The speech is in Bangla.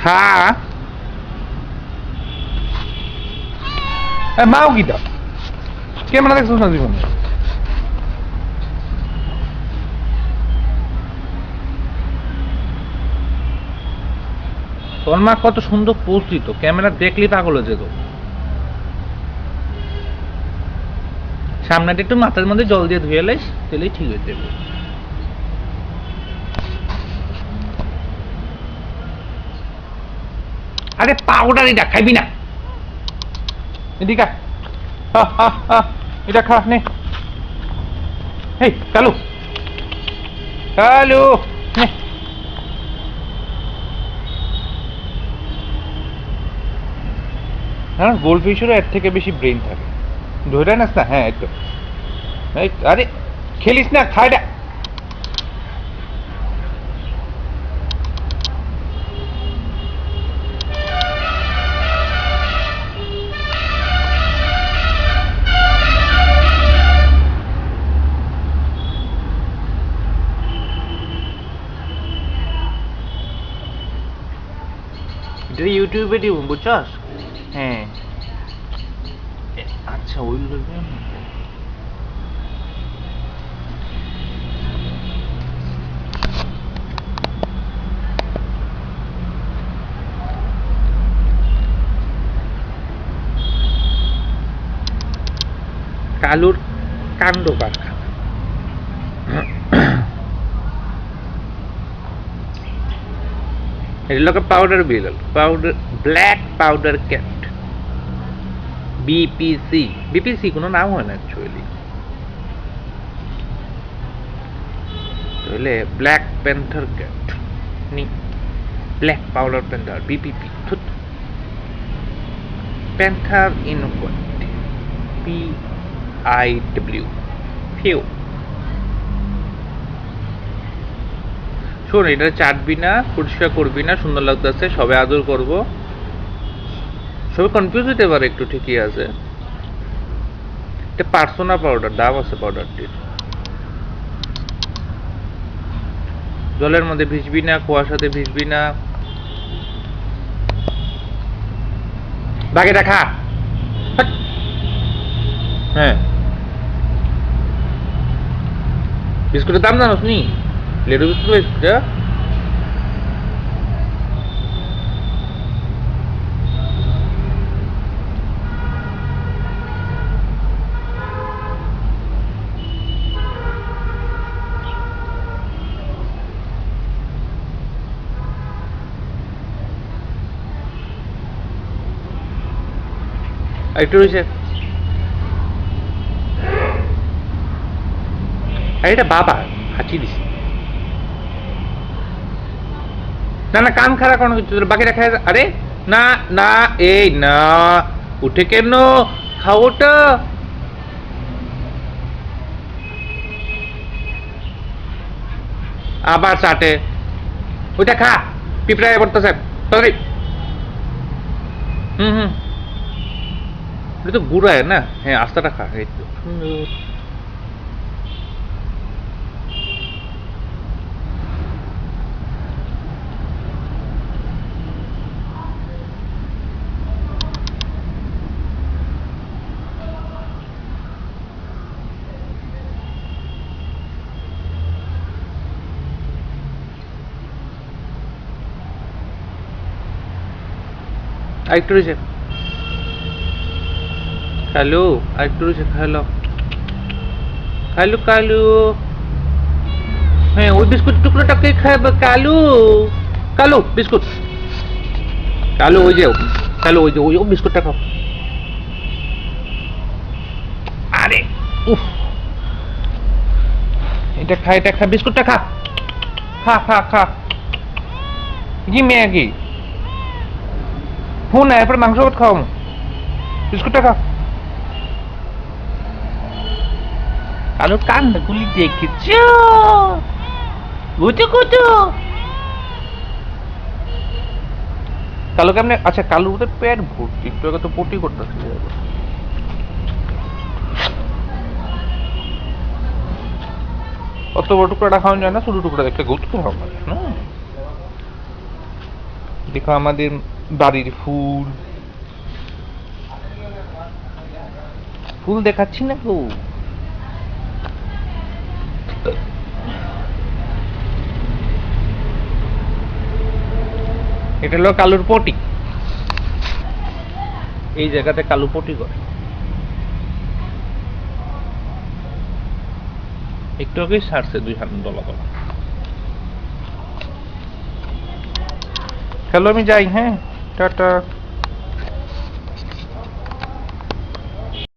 খা মাও কি দাও ক্যামেরা দেখছিস না জীবনে তোর মা কত সুন্দর পোস্ট দিত ক্যামেরা দেখলেই পাগল হয়ে যেত সামনেটা একটু মাথার মধ্যে জল দিয়ে ধুয়ে লাইস তাহলেই ঠিক হয়ে যাবে আরে পাউডার এটা খাইবি না এদিকে এটা খা নে হেই কালু কালু নে হ্যাঁ গোল্ডফিশেরও এর থেকে বেশি ব্রেন থাকে ধরে নাস না হ্যাঁ একটু আরে খেলিস না খাইটা এটা ইউটিউবে দিব বুঝছস হ্যাঁ আচ্ছা ওইগুলো কালুর কাণ্ড কারখানা এগুলোকে পাউডার বিল powder black powder cat BPC BPC কোনো নাম হয় না অ্যাকচুয়ালি তাহলে ব্ল্যাক প্যান্থার ক্যাট নি black powder panther BPP panther inequality PIW ফিউ শোন এটা চাটবি না পরিষ্কার করবি না সুন্দর লাগতেছে সবে আদর করব সবে কনফিউজ হতে পারে একটু ঠিকই আছে এটা পার্সোনা পাউডার দাম আছে পাউডারটির জলের মধ্যে ভিজবি না কুয়াশাতে ভিজবি না বাকি রাখা হ্যাঁ বিস্কুটের দাম জানোস নি লেডু বিস্কুট বিস্কুট একটু রয়েছে এটা বাবা হাঁচি দিছি না না কান খারাপ কোনো কিছু বাকি রাখা আরে না না এই না উঠে কেন খাওয়াটা আবার চাটে ওইটা খা পিঁপড়ায় পড়তেছে তাড়াতাড়ি হুম এটা তো গুড়ায় না হ্যাঁ আস্তাটা খা এই তো সুন্দর আরেকটু রয়েছে কালু আরেকটু রয়েছে খালো কালু কালু হ্যাঁ ওই বিস্কুট টুকরোটাকে খাবে কালু কালু বিস্কুট কালু ওই যে কালু ওই যে ওই বিস্কুটটা খাও আরে উফ এটা খা বিস্কুটটা খা খা খা খা জি ম্যাগি ফোন না এরপর মাংস ভাত খাওয়াবো বিস্কুটটা খা কালো কান্না গুলি দেখেছ গুটু গুটু কালো কেমনে আচ্ছা কালুর মধ্যে পেট ভর্তি একটু আগে তো পটি করতেছে অত বড় টুকরাটা খাওয়ানো যায় না ছোট টুকরা দেখতে গুড খাওয়া না দেখো আমাদের বাড়ির ফুল, ফুল দেখাচ্ছি না গো। এটা হলো কালুর পটি, এই জায়গাতে কালু পটি করে। একটু আগেই ছাড়ছে 2 হাত দলা দলা। চলো আমি যাই, হ্যাঁ, টাটা।